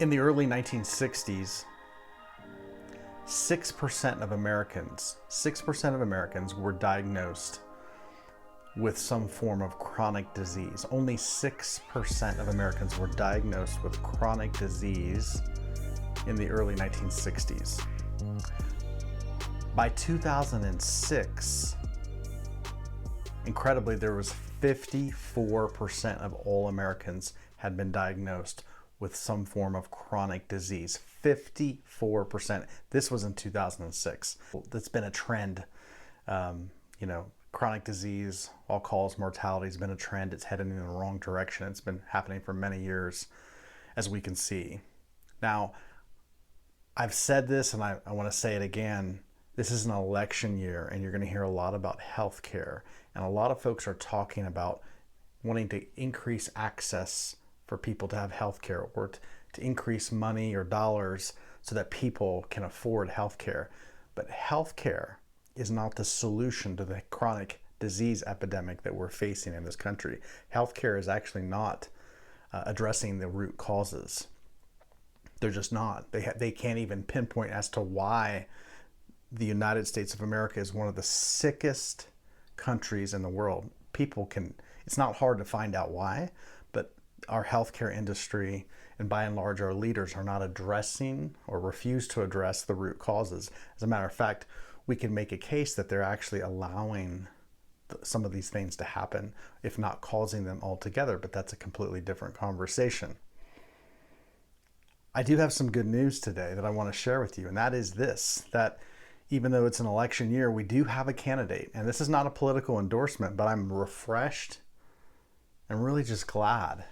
In the early 1960s, 6% of Americans were diagnosed with some form of chronic disease. Only 6% of Americans were diagnosed with chronic disease in the early 1960s. By 2006, incredibly, there was 54% of all Americans had been diagnosed with some form of chronic disease. 54%. This was in 2006. That's been a trend. Chronic disease, all-cause mortality has been a trend. It's heading in the wrong direction. It's been happening for many years, as we can see. Now, I've said this and I want to say it again. This is an election year, and you're going to hear a lot about healthcare. And a lot of folks are talking about wanting to increase access for people to have healthcare, or to increase money or dollars so that people can afford healthcare. But healthcare is not the solution to the chronic disease epidemic that we're facing in this country. Healthcare is actually not addressing the root causes. They're just not. They can't even pinpoint as to why the United States of America is one of the sickest countries in the world. It's not hard to find out why, but our healthcare industry and by and large our leaders are not addressing or refuse to address the root causes. As a matter of fact, we can make a case that they're actually allowing some of these things to happen, if not causing them altogether, but that's a completely different conversation. I do have some good news today that I want to share with you, and that is this, that even though it's an election year, we do have a candidate. And this is not a political endorsement, but I'm refreshed and really just glad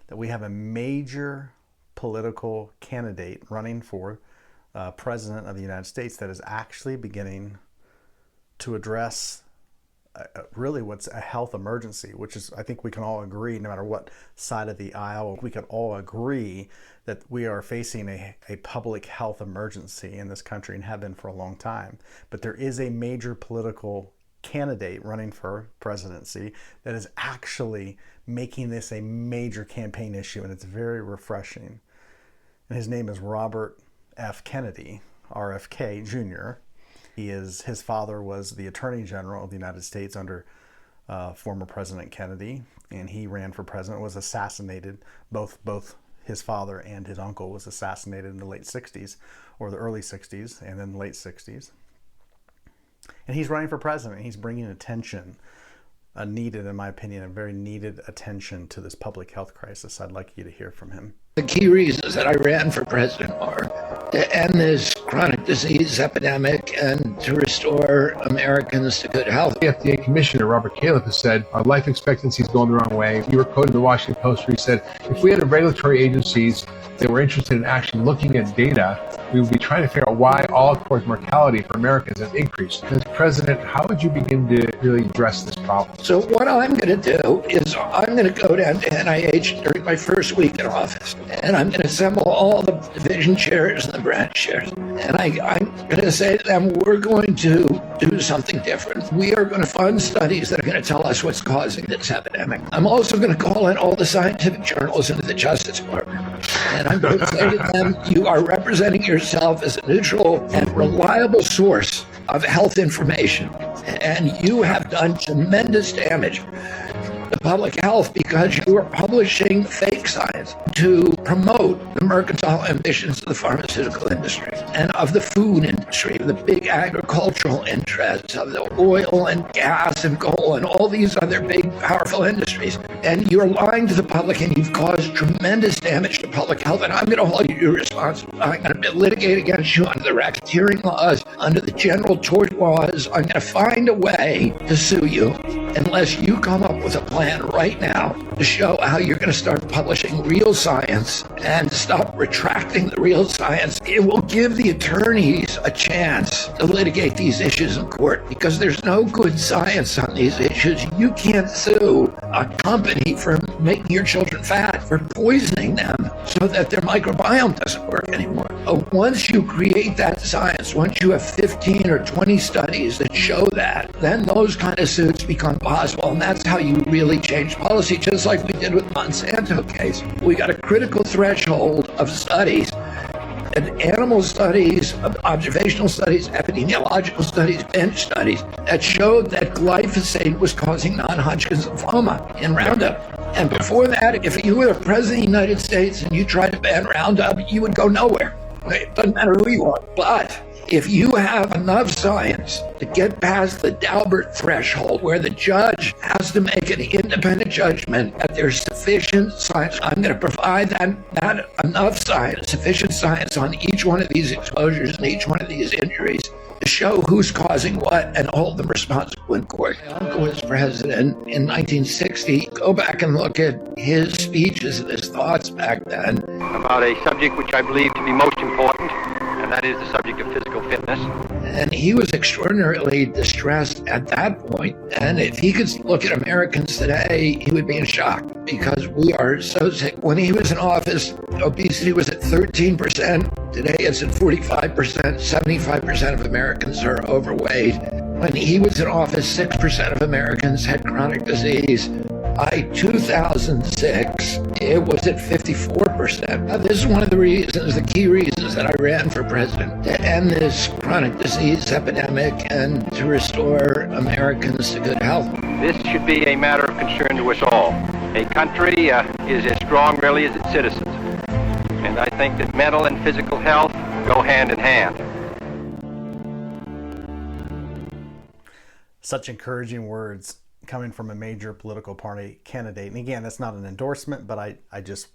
that we have a major political candidate running for President of the United States that is actually beginning to address really what's a health emergency, which is, I think we can all agree, no matter what side of the aisle, we can all agree that we are facing a public health emergency in this country and have been for a long time. But there is a major political candidate running for presidency that is actually making this a major campaign issue, and it's very refreshing. And his name is Robert F. Kennedy, RFK Jr. His father was the Attorney General of the United States under former President Kennedy, and he ran for president, was assassinated. Both his father and his uncle was assassinated in the late 60s, or the early 60s, and then late 60s. And he's running for president. He's bringing attention, needed, in my opinion, a very needed attention to this public health crisis. I'd like you to hear from him. The key reasons that I ran for president are to end this chronic disease epidemic and to restore Americans to good health. The FDA Commissioner Robert Califf has said our life expectancy is going the wrong way. You were quoted in the Washington Post where he said, if we had regulatory agencies that were interested in actually looking at data, we would be trying to figure out why all-cause mortality for Americans has increased. As president, how would you begin to really address this problem? So what I'm going to do is I'm going to go down to NIH during my first week in office, and I'm going to assemble all the division chairs and the branch chairs. And I'm going to say to them, we're going to do something different. We are going to fund studies that are going to tell us what's causing this epidemic. I'm also going to call in all the scientific journals into the Justice Department. And I'm going to say to them, you are representing yourself as a neutral and reliable source of health information. And you have done tremendous damage to public health because you are publishing fake science to promote the mercantile ambitions of the pharmaceutical industry and of the food industry, the big agricultural interests of the oil and gas and coal and all these other big powerful industries. And you're lying to the public, and you've caused tremendous damage to public health, and I'm going to hold you responsible. I'm going to litigate against you under the racketeering laws, under the general tort laws. I'm going to find a way to sue you unless you come up with a plan right now to show how you're going to start publishing real science and stop retracting the real science. It will give the attorneys a chance to litigate these issues in court because there's no good science on these issues. You can't sue a company for making your children fat, for poisoning them so that their microbiome doesn't work. work anymore. But once you create that science, once you have 15 or 20 studies that show that, then those kind of suits become possible. And that's how you really change policy, just like we did with Monsanto case. We got a critical threshold of studies, and animal studies, observational studies, epidemiological studies, bench studies that showed that glyphosate was causing non-Hodgkin's lymphoma in Roundup. And before that, if you were the president of the United States and you tried to ban Roundup, you would go nowhere. It doesn't matter who you are. But if you have enough science to get past the Daubert threshold, where the judge has to make an independent judgment that there's sufficient science, I'm going to provide that enough science, sufficient science on each one of these exposures and each one of these injuries to show who's causing what and hold them responsible in court. My uncle was president in 1960. Go back and look at his speeches and his thoughts back then about a subject which I believe to be most important, and that is the subject of physical fitness. And he was extraordinarily distressed at that point. And if he could look at Americans today, he would be in shock, because we are so sick. When he was in office, obesity was at 13%. Today it's at 45%. 75% of Americans are overweight. When he was in office, 6% of Americans had chronic disease. By 2006, it was at 54%. Now, this is one of the reasons, the key reasons that I ran for president, to end this chronic disease epidemic and to restore Americans to good health. This should be a matter of concern to us all. A country is as strong really as its citizens. And I think that mental and physical health go hand in hand. Such encouraging words coming from a major political party candidate. And again, that's not an endorsement, but I just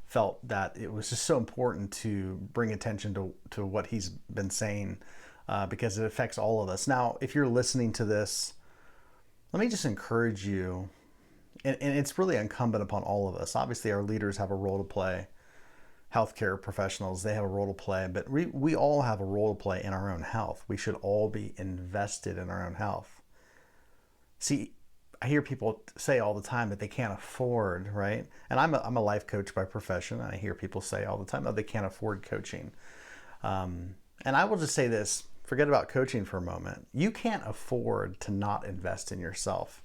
felt that it was just so important to bring attention to what he's been saying, because it affects all of us. Now, if you're listening to this, let me just encourage you, and it's really incumbent upon all of us. Obviously, our leaders have a role to play. Healthcare professionals, they have a role to play, but we all have a role to play in our own health. We should all be invested in our own health. See, I hear people say all the time that they can't afford, right? And I'm a life coach by profession, and I hear people say all the time, oh, they can't afford coaching. And I will just say this, forget about coaching for a moment. You can't afford to not invest in yourself.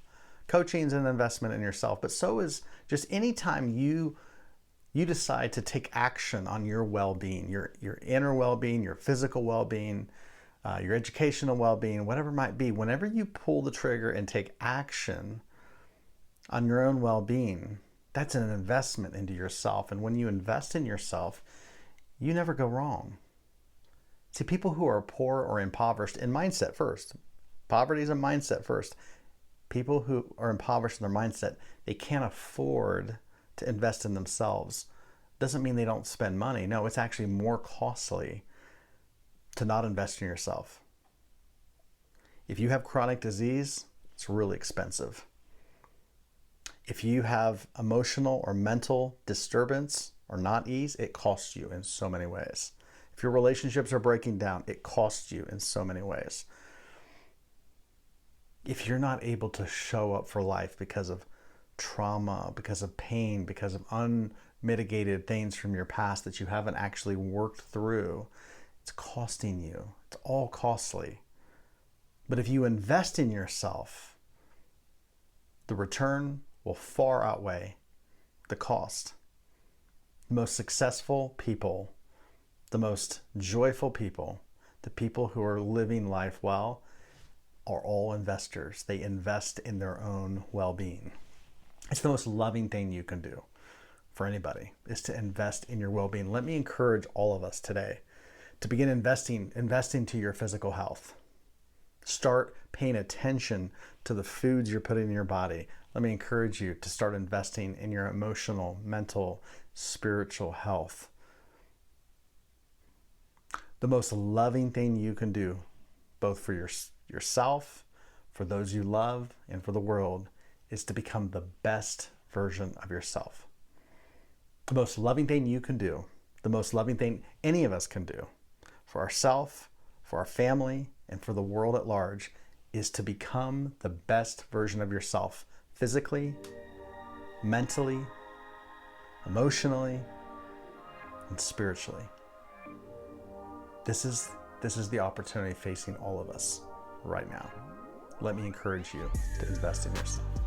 Coaching is an investment in yourself, but so is just any time you decide to take action on your well-being, your inner well-being, your physical well-being, your educational well-being, whatever it might be. Whenever you pull the trigger and take action on your own well-being, that's an investment into yourself. And when you invest in yourself, you never go wrong. See, people who are poor or impoverished in mindset first, poverty is a mindset first. People who are impoverished in their mindset, they can't afford to invest in themselves. Doesn't mean they don't spend money. No, it's actually more costly to not invest in yourself. If you have chronic disease, it's really expensive. If you have emotional or mental disturbance or not ease, it costs you in so many ways. If your relationships are breaking down, it costs you in so many ways. If you're not able to show up for life because of trauma, because of pain, because of unmitigated things from your past that you haven't actually worked through, it's costing you. It's all costly. But if you invest in yourself, the return will far outweigh the cost. The most successful people, the most joyful people, the people who are living life well, are all investors. They invest in their own well-being. It's the most loving thing you can do for anybody, is to invest in your well-being. Let me encourage all of us today to begin investing to your physical health. Start paying attention to the foods you're putting in your body. Let me encourage you to start investing in your emotional, mental, spiritual health. The most loving thing you can do, both for yourself, for those you love, and for the world, is to become the best version of yourself. The most loving thing you can do, the most loving thing any of us can do for ourselves, for our family, and for the world at large, is to become the best version of yourself, physically, mentally, emotionally, and spiritually. this is the opportunity facing all of us right now. Let me encourage you to invest in yourself.